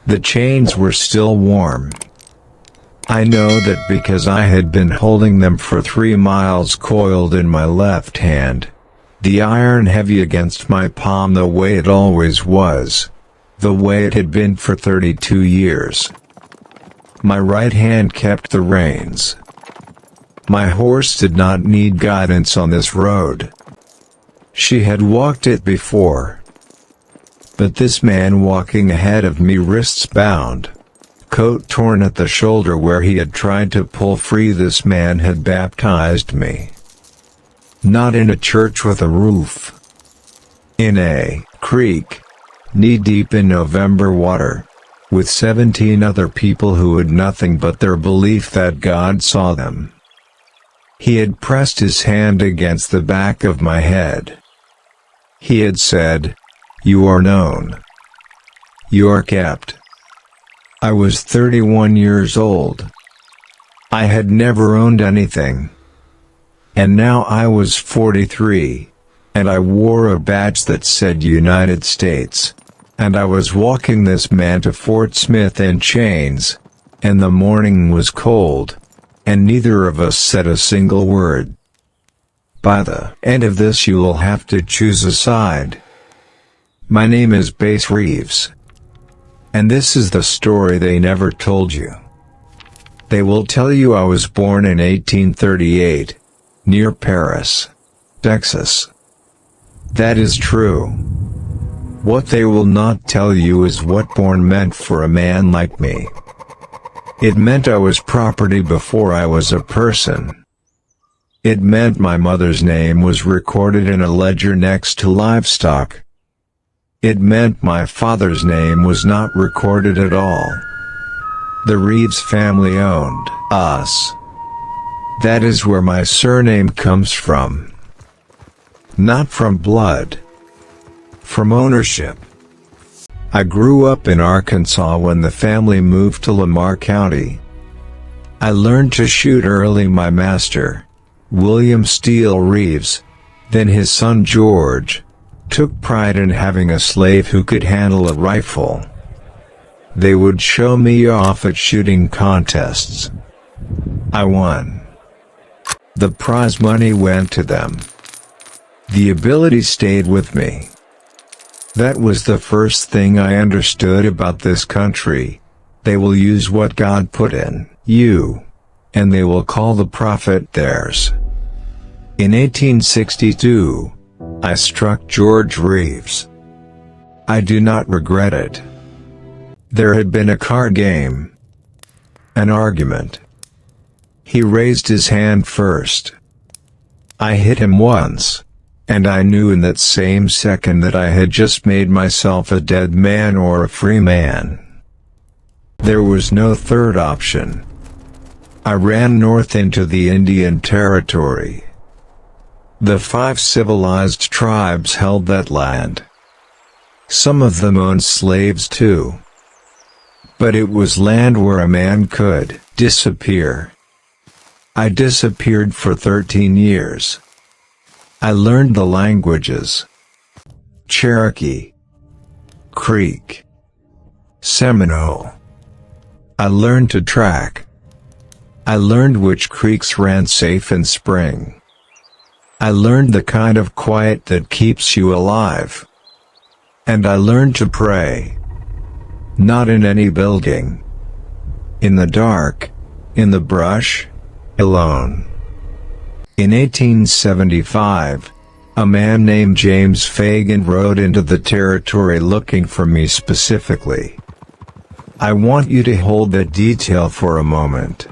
The chains were still warm. I know that because I had been holding them for 3 miles coiled in my left hand, the iron heavy against my palm the way it always was, the way it had been for 32 years. My right hand kept the reins. My horse did not need guidance on this road. She had walked it before. But this man walking ahead of me, wrists bound, coat torn at the shoulder where he had tried to pull free, this man had baptized me. Not in a church with a roof. In a creek, knee-deep in November water, with 17 other people who had nothing but their belief that God saw them. He had pressed his hand against the back of my head. He had said, "You are known. You are kept." I was 31 years old. I had never owned anything. And now I was 43, and I wore a badge that said United States, and I was walking this man to Fort Smith in chains, and the morning was cold, and neither of us said a single word. By the end of this you will have to choose a side. My name is Reeves. And this is the story they never told you. They will tell you I was born in 1838, near Paris, Texas. That is true. What they will not tell you is what born meant for a man like me. It meant I was property before I was a person. It meant my mother's name was recorded in a ledger next to livestock. It meant my father's name was not recorded at all. The Reeves family owned us. That is where my surname comes from. Not from blood. From ownership. I grew up in Arkansas when the family moved to Lamar County. I learned to shoot early. My master, William Steele Reeves, then his son George, took pride in having a slave who could handle a rifle. They would show me off at shooting contests. I won. The prize money went to them. The ability stayed with me. That was the first thing I understood about this country. They will use what God put in you, and they will call the profit theirs. In 1862, I struck George Reeves. I do not regret it. There had been a card game. An argument. He raised his hand first. I hit him once, and I knew in that same second that I had just made myself a dead man or a free man. There was no third option. I ran north into the Indian Territory. The 5 civilized tribes held that land. Some of them owned slaves too. But it was land where a man could disappear. I disappeared for 13 years. I learned the languages. Cherokee, Creek, Seminole. I learned to track. I learned which creeks ran safe in spring. I learned the kind of quiet that keeps you alive. And I learned to pray. Not in any building. In the dark, in the brush, alone. In 1875, a man named James Fagan rode into the territory looking for me specifically. I want you to hold that detail for a moment.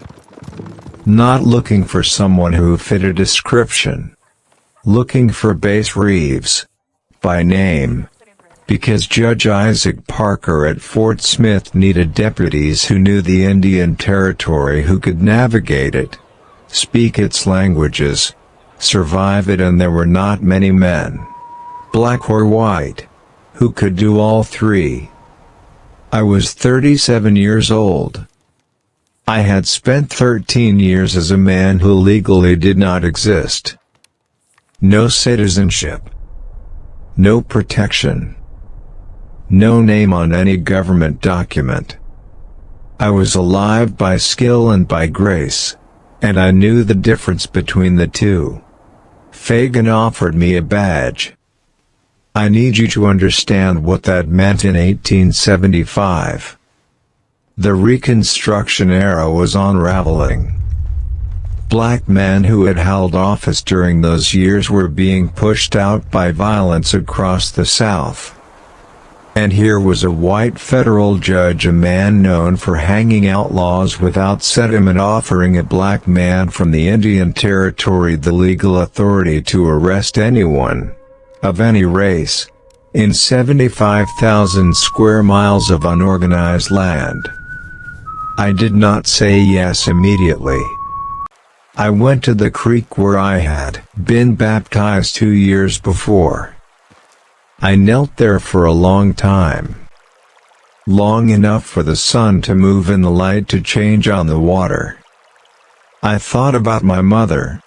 Not looking for someone who fit a description. Looking for Reeves, by name. Because Judge Isaac Parker at Fort Smith needed deputies who knew the Indian Territory, who could navigate it, speak its languages, survive it, and there were not many men, black or white, who could do all three. I was 37 years old. I had spent 13 years as a man who legally did not exist. No citizenship. No protection. no name on any government document. I was alive by skill and by grace, and I knew the difference between the two. Fagin offered me a badge. I need you to understand what that meant in 1875. The Reconstruction era was unraveling. Black men who had held office during those years were being pushed out by violence across the South. And here was a white federal judge, a man known for hanging outlaws without sentiment, offering a black man from the Indian Territory the legal authority to arrest anyone, of any race, in 75,000 square miles of unorganized land. I did not say yes immediately. I went to the creek where I had been baptized 2 years before. I knelt there for a long time. Long enough for the sun to move and the light to change on the water. I thought about my mother.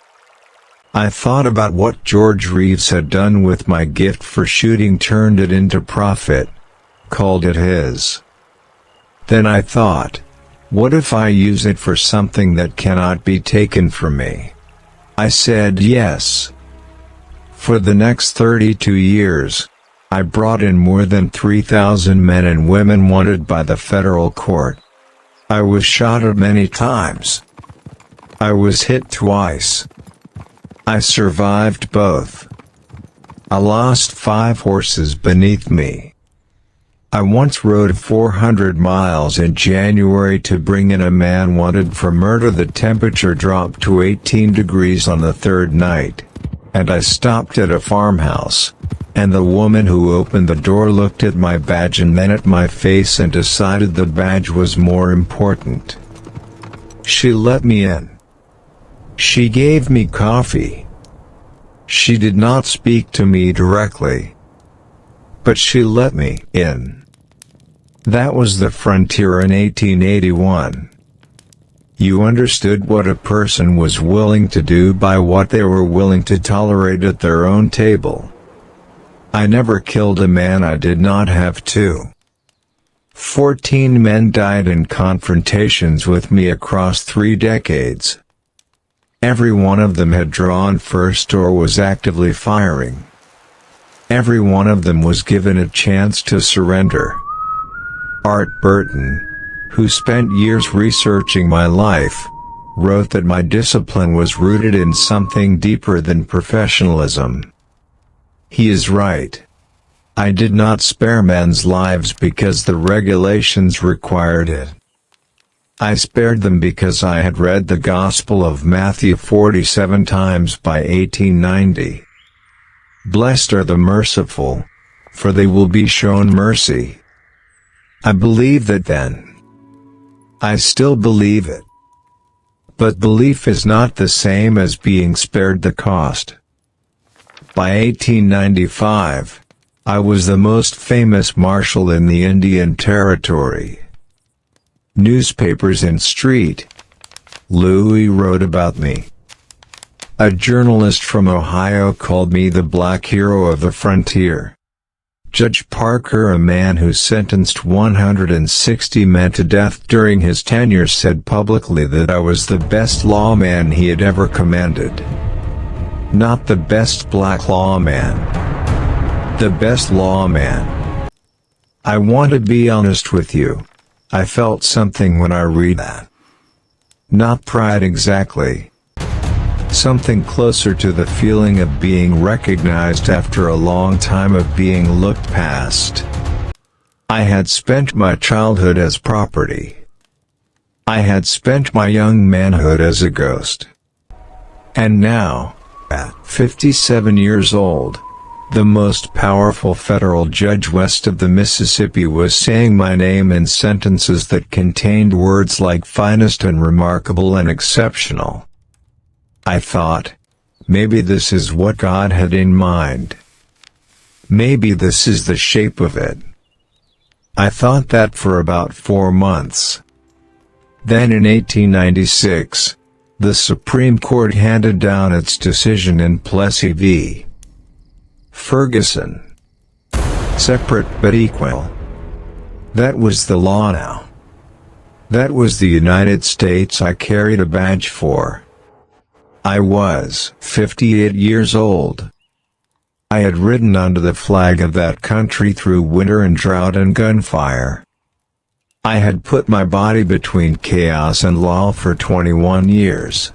I thought about what George Reeves had done with my gift for shooting, turned it into profit, called it his. Then I thought, what if I use it for something that cannot be taken from me? I said yes. For the next 32 years, I brought in more than 3,000 men and women wanted by the federal court. I was shot at many times. I was hit twice. I survived both. I lost 5 horses beneath me. I once rode 400 miles in January to bring in a man wanted for murder. The temperature dropped to 18 degrees on the 3rd night, and I stopped at a farmhouse, and the woman who opened the door looked at my badge and then at my face and decided the badge was more important. She let me in. She gave me coffee. She did not speak to me directly, but she let me in. That was the frontier in 1881. You understood what a person was willing to do by what they were willing to tolerate at their own table. I never killed a man I did not have to. 14 men died in confrontations with me across 3 decades. Every one of them had drawn first or was actively firing. Every one of them was given a chance to surrender. Art Burton, who spent years researching my life, wrote that my discipline was rooted in something deeper than professionalism. He is right. I did not spare men's lives because the regulations required it. I spared them because I had read the Gospel of Matthew 47 times by 1890. Blessed are the merciful, for they will be shown mercy. I believed that then. I still believe it. But belief is not the same as being spared the cost. By 1895, I was the most famous marshal in the Indian Territory. Newspapers in St. Louis wrote about me. A journalist from Ohio called me the black hero of the frontier. Judge Parker, a man who sentenced 160 men to death during his tenure, said publicly that I was the best lawman he had ever commanded. Not the best black lawman. The best lawman. I want to be honest with you. I felt something when I read that. Not pride exactly. Something closer to the feeling of being recognized after a long time of being looked past. I had spent my childhood as property. I had spent my young manhood as a ghost. And now, at 57 years old, the most powerful federal judge west of the Mississippi was saying my name in sentences that contained words like finest and remarkable and exceptional. I thought, maybe this is what God had in mind. Maybe this is the shape of it. I thought that for about 4 months. Then in 1896, the Supreme Court handed down its decision in Plessy v. Ferguson. Separate but equal. That was the law now. That was the United States I carried a badge for. I was 58 years old. I had ridden under the flag of that country through winter and drought and gunfire. I had put my body between chaos and law for 21 years.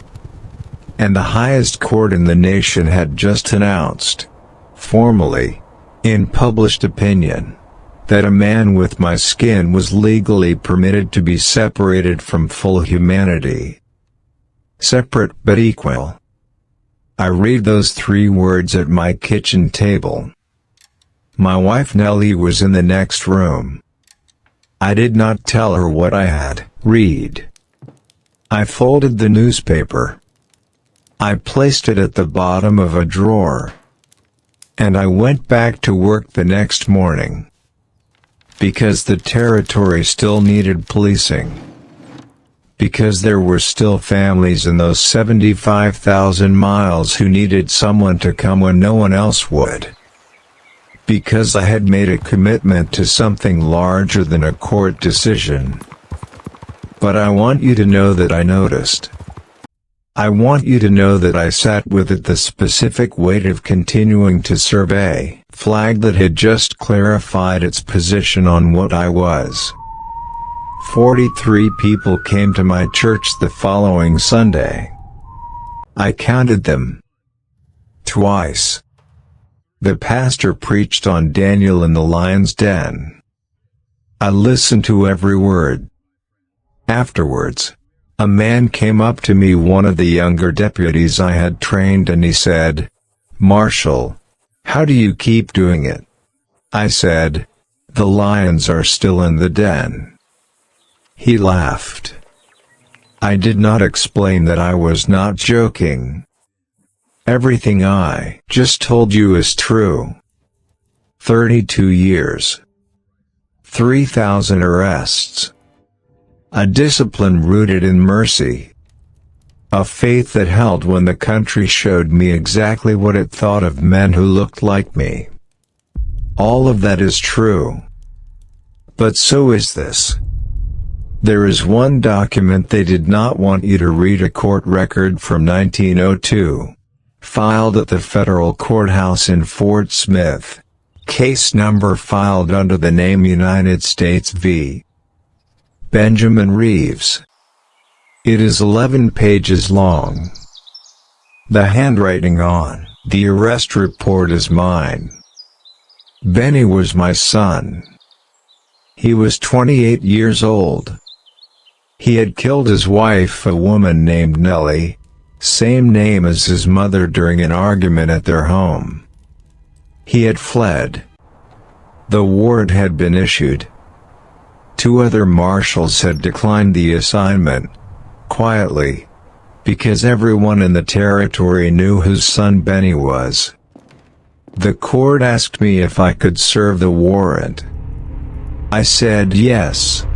And the highest court in the nation had just announced, formally, in published opinion, that a man with my skin was legally permitted to be separated from full humanity. Separate but equal. I read those 3 words at my kitchen table. My wife Nellie was in the next room. I did not tell her what I had read. I folded the newspaper. I placed it at the bottom of a drawer. And I went back to work the next morning. Because the territory still needed policing. Because there were still families in those 75,000 miles who needed someone to come when no one else would. Because I had made a commitment to something larger than a court decision. But I want you to know that I noticed. I want you to know that I sat with it the specific weight of continuing to serve a flag that had just clarified its position on what I was. 43 people came to my church the following Sunday. I counted them. Twice. The pastor preached on Daniel in the lion's den. I listened to every word. Afterwards, a man came up to me, one of the younger deputies I had trained, and he said, "Marshal, how do you keep doing it?" I said, "The lions are still in the den." He laughed. I did not explain that I was not joking. Everything I just told you is true. 32 years. 3,000 arrests. A discipline rooted in mercy. A faith that held when the country showed me exactly what it thought of men who looked like me. All of that is true. But so is this. There is one document they did not want you to read, a court record from 1902, filed at the federal courthouse in Fort Smith, case number filed under the name United States v. Benjamin Reeves. It is 11 pages long. The handwriting on the arrest report is mine. Benny was my son. He was 28 years old. He had killed his wife, a woman named Nellie, same name as his mother, during an argument at their home. He had fled. The warrant had been issued. 2 other marshals had declined the assignment, quietly, because everyone in the territory knew whose son Benny was. The court asked me if I could serve the warrant. I said yes.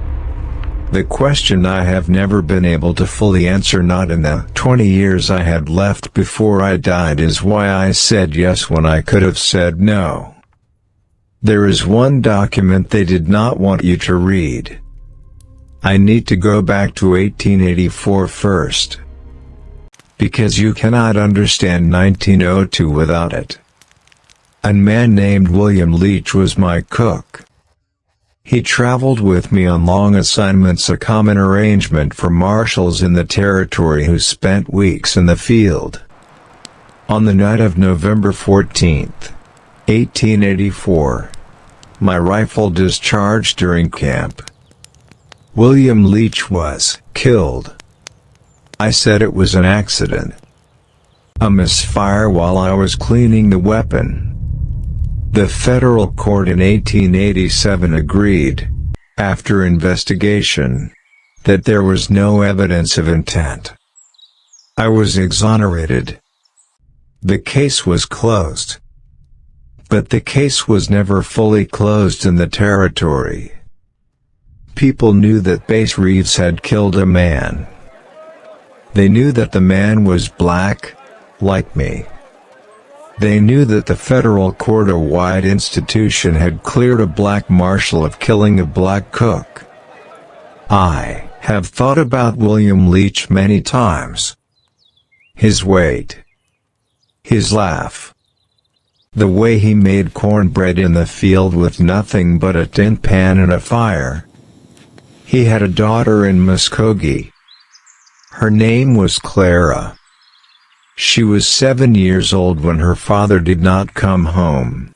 The question I have never been able to fully answer, not in the 20 years I had left before I died, is why I said yes when I could have said no. There is one document they did not want you to read. I need to go back to 1884 first. Because you cannot understand 1902 without it. A man named William Leach was my cook. He traveled with me on long assignments, a common arrangement for marshals in the territory who spent weeks in the field. On the night of November 14, 1884, my rifle discharged during camp. William Leach was killed. I said it was an accident. A misfire while I was cleaning the weapon. The federal court in 1887 agreed, after investigation, that there was no evidence of intent. I was exonerated. The case was closed. But the case was never fully closed in the territory. People knew that Base Reeves had killed a man. They knew that the man was black, like me. They knew that the federal court-wide institution had cleared a black marshal of killing a black cook. I have thought about William Leach many times. His weight. His laugh. The way he made cornbread in the field with nothing but a tin pan and a fire. He had a daughter in Muskogee. Her name was Clara. She was 7 years old when her father did not come home.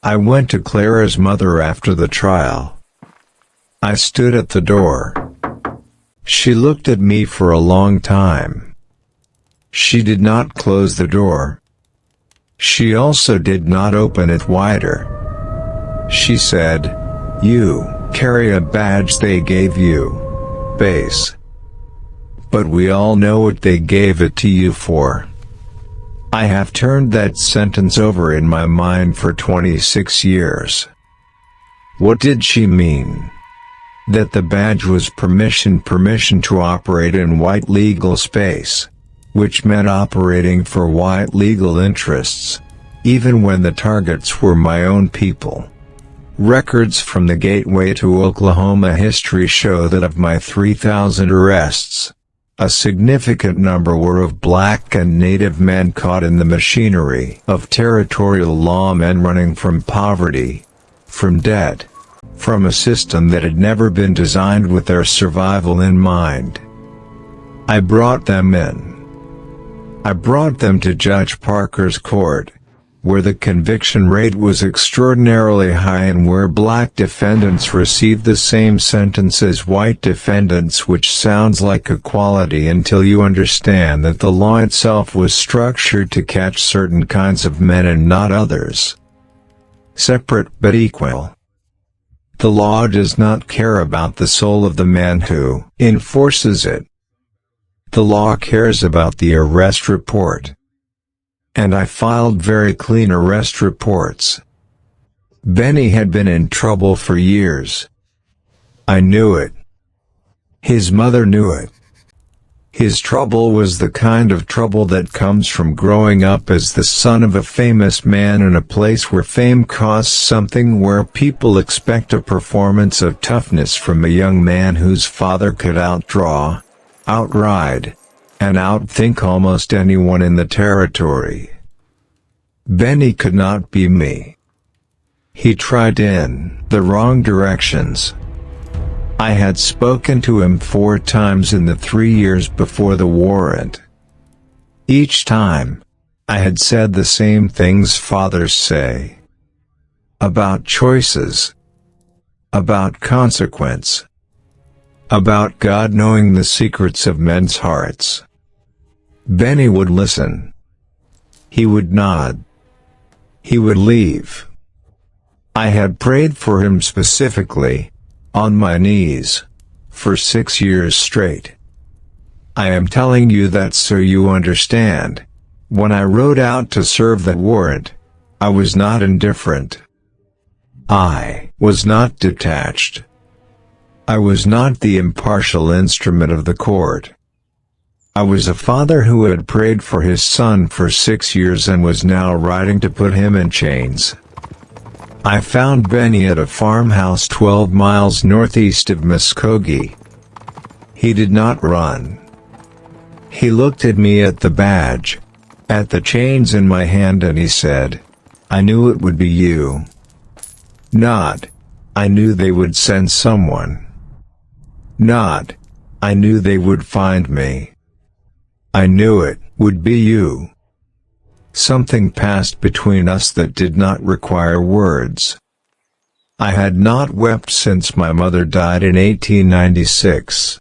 I went to Clara's mother after the trial. I stood at the door. She looked at me for a long time. She did not close the door. She also did not open it wider. She said, "You carry a badge they gave you. Base. But we all know what they gave it to you for." I have turned that sentence over in my mind for 26 years. What did she mean? That the badge was permission to operate in white legal space, which meant operating for white legal interests, even when the targets were my own people. Records from the Gateway to Oklahoma history show that of my 3,000 arrests, a significant number were of black and native men caught in the machinery of territorial lawmen running from poverty, from debt, from a system that had never been designed with their survival in mind. I brought them in. I brought them to Judge Parker's court, where the conviction rate was extraordinarily high and where black defendants received the same sentence as white defendants, which sounds like equality until you understand that the law itself was structured to catch certain kinds of men and not others. Separate but equal. The law does not care about the soul of the man who enforces it. The law cares about the arrest report. And I filed very clean arrest reports. Benny had been in trouble for years. I knew it. His mother knew it. His trouble was the kind of trouble that comes from growing up as the son of a famous man in a place where fame costs something, where people expect a performance of toughness from a young man whose father could outdraw, outride, and outthink almost anyone in the territory. Benny could not be me. He tried in the wrong directions. I had spoken to him 4 times in the 3 years before the warrant. Each time, I had said the same things fathers say. About choices. About consequence. About God knowing the secrets of men's hearts. Benny would listen. He would nod. He would leave. I had prayed for him specifically, on my knees, for 6 years straight. I am telling you that so you understand. When I rode out to serve the warrant, I was not indifferent. I was not detached. I was not the impartial instrument of the court. I was a father who had prayed for his son for 6 years and was now writing to put him in chains. I found Benny at a farmhouse 12 miles northeast of Muskogee. He did not run. He looked at me, at the badge, at the chains in my hand, and he said, "I knew it would be you." Not, "I knew they would send someone." Not, "I knew they would find me." I knew it would be you. Something passed between us that did not require words. I had not wept since my mother died in 1896.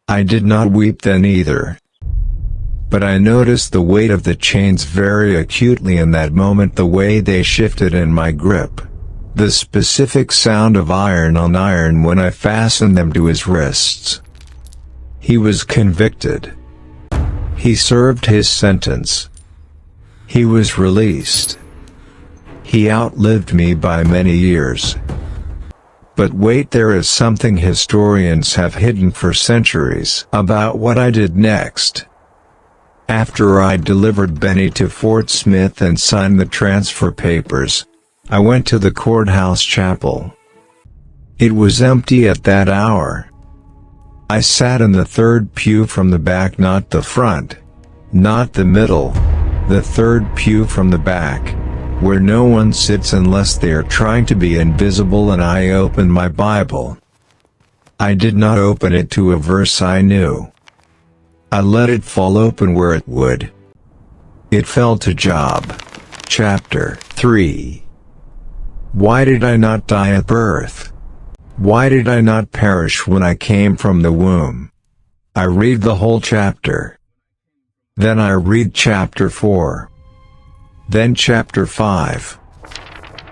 I did not weep then either. But I noticed the weight of the chains very acutely in that moment, the way they shifted in my grip. The specific sound of iron on iron when I fastened them to his wrists. He was convicted. He served his sentence. He was released. He outlived me by many years. But wait, there is something historians have hidden for centuries about what I did next. After I delivered Benny to Fort Smith and signed the transfer papers, I went to the courthouse chapel. It was empty at that hour. I sat in the third pew from the back, not the front, not the middle, the third pew from the back, where no one sits unless they are trying to be invisible, and I opened my Bible. I did not open it to a verse I knew. I let it fall open where it would. It fell to Job, chapter 3. Why did I not die at birth? Why did I not perish when I came from the womb? I read the whole chapter. Then I read chapter 4. Then chapter 5.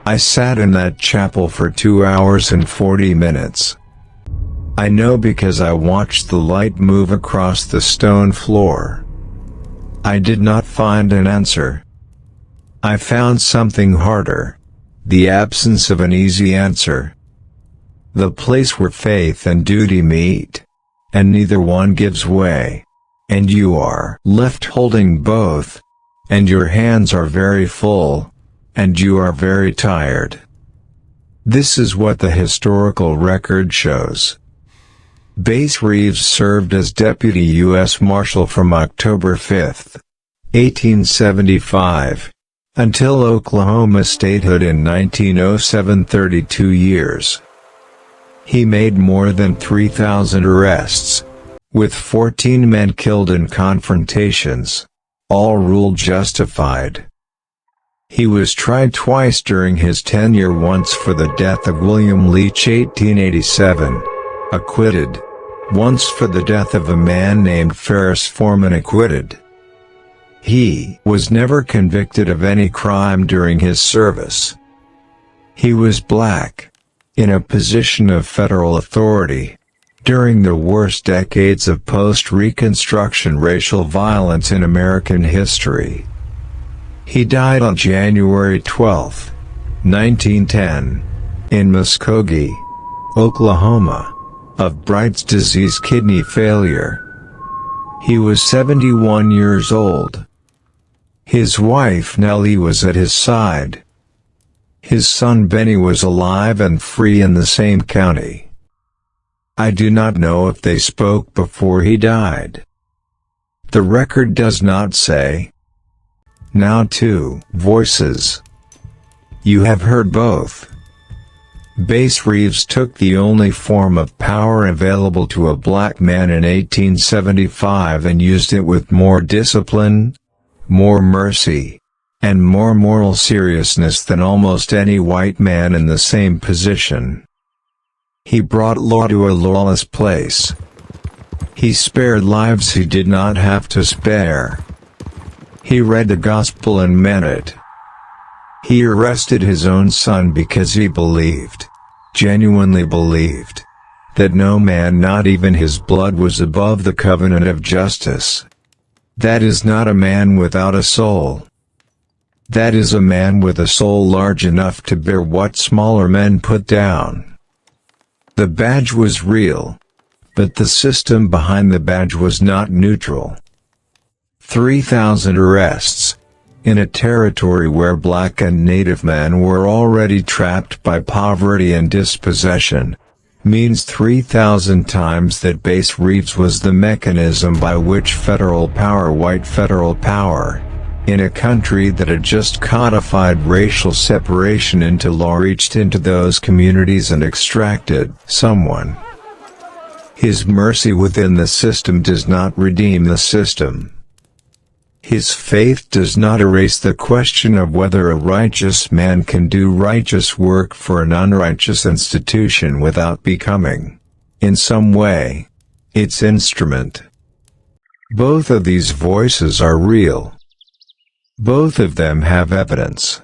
I sat in that chapel for 2 hours and 40 minutes. I know because I watched the light move across the stone floor. I did not find an answer. I found something harder, the absence of an easy answer. The place where faith and duty meet, and neither one gives way, and you are left holding both, and your hands are very full, and you are very tired. This is what the historical record shows. Bass Reeves served as Deputy U.S. Marshal from October 5, 1875, until Oklahoma statehood in 1907, 32 years. He made more than 3,000 arrests, with 14 men killed in confrontations, all ruled justified. He was tried twice during his tenure, once for the death of William Leach 1887, acquitted, once for the death of a man named Ferris Foreman, acquitted. He was never convicted of any crime during his service. He was black, in a position of federal authority, during the worst decades of post-Reconstruction racial violence in American history. He died on January 12, 1910, in Muskogee, Oklahoma, of Bright's disease, kidney failure. He was 71 years old. His wife Nellie was at his side. His son Benny was alive and free in the same county. I do not know if they spoke before he died. The record does not say. Now 2 voices. You have heard both. Bass Reeves took the only form of power available to a black man in 1875 and used it with more discipline, more mercy, and more moral seriousness than almost any white man in the same position. He brought law to a lawless place. He spared lives he did not have to spare. He read the gospel and meant it. He arrested his own son because he believed, genuinely believed, that no man, not even his blood, was above the covenant of justice. That is not a man without a soul. That is a man with a soul large enough to bear what smaller men put down. The badge was real, but the system behind the badge was not neutral. 3,000 arrests, in a territory where black and native men were already trapped by poverty and dispossession, means 3,000 times that Bass Reeves was the mechanism by which federal power, white federal power, in a country that had just codified racial separation into law, reached into those communities and extracted someone. His mercy within the system does not redeem the system. His faith does not erase the question of whether a righteous man can do righteous work for an unrighteous institution without becoming, in some way, its instrument. Both of these voices are real. Both of them have evidence.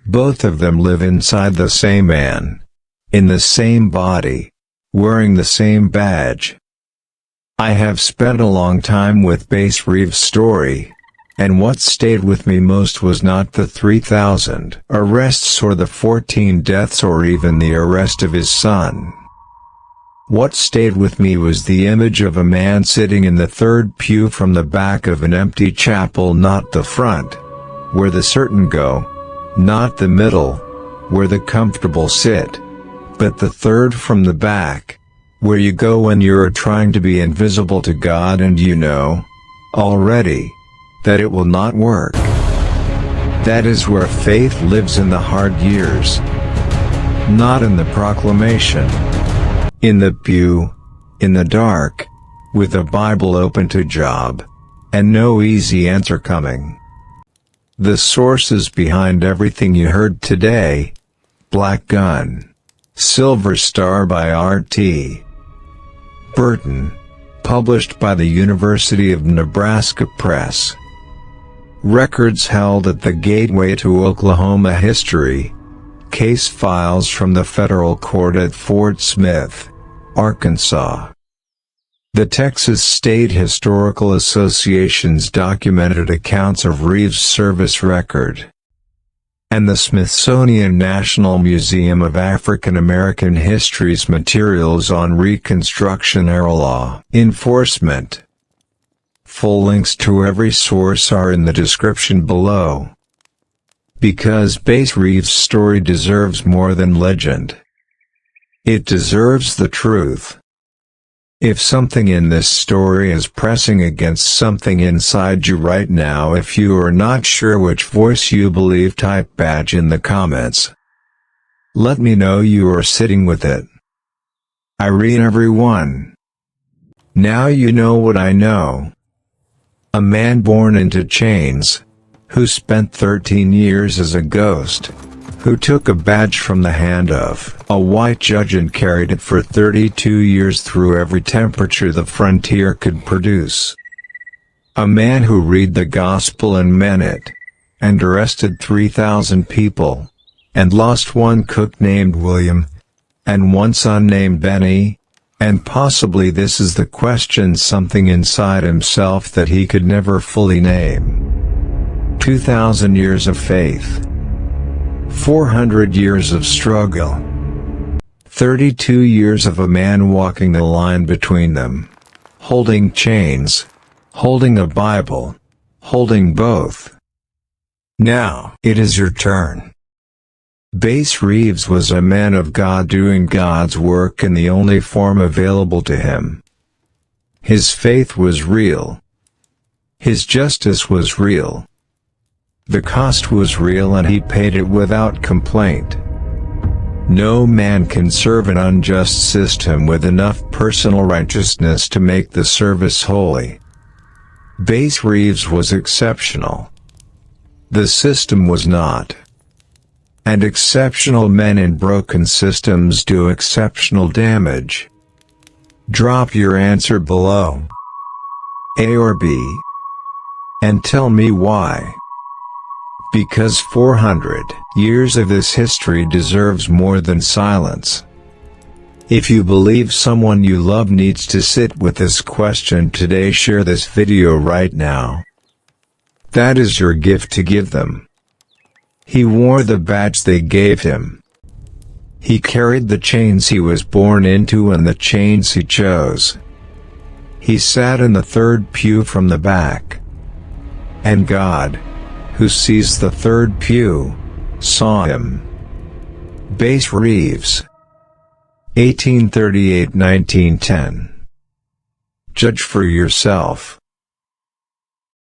Both of them live inside the same man, in the same body, wearing the same badge. I have spent a long time with Bass Reeves' story, and what stayed with me most was not the 3,000 arrests or the 14 deaths or even the arrest of his son. What stayed with me was the image of a man sitting in the third pew from the back of an empty chapel, not the front, where the certain go, not the middle, where the comfortable sit, but the third from the back, where you go when you're trying to be invisible to God and you know, already, that it will not work. That is where faith lives in the hard years. Not in the proclamation. In the pew, in the dark, with a Bible open to job, and no easy answer coming. The sources behind everything you heard today: Black Gun, Silver Star by R.T. Burton, published by the University of Nebraska Press. Records held at the Gateway to Oklahoma History. Case files from the federal court at Fort Smith, Arkansas. The Texas State Historical Association's documented accounts of Reeves' service record. And the Smithsonian National Museum of African American History's materials on Reconstruction era law enforcement. Full links to every source are in the description below. Because Reeves' story deserves more than legend. It deserves the truth. If something in this story is pressing against something inside you right now, if you are not sure which voice you believe, type badge in the comments. Let me know you are sitting with it. I read everyone. Now you know what I know. A man born into chains, who spent 13 years as a ghost, who took a badge from the hand of a white judge and carried it for 32 years through every temperature the frontier could produce. A man who read the gospel and meant it, and arrested 3,000 people, and lost one cook named William, and one son named Benny, and possibly this is the question, something inside himself that he could never fully name. 2,000 years of faith. 400 years of struggle. 32 years of a man walking the line between them. Holding chains. Holding a Bible. Holding both. Now, it is your turn. Reeves was a man of God doing God's work in the only form available to him. His faith was real. His justice was real. The cost was real and he paid it without complaint. No man can serve an unjust system with enough personal righteousness to make the service holy. Reeves was exceptional. The system was not. And exceptional men in broken systems do exceptional damage. Drop your answer below. A or B. And tell me why. Because 400 years of this history deserves more than silence. If you believe someone you love needs to sit with this question today, share this video right now. That is your gift to give them. He wore the badge they gave him. He carried the chains he was born into and the chains he chose. He sat in the third pew from the back. And God, who sees the third pew, saw him. Reeves. 1838–1910. Judge for yourself.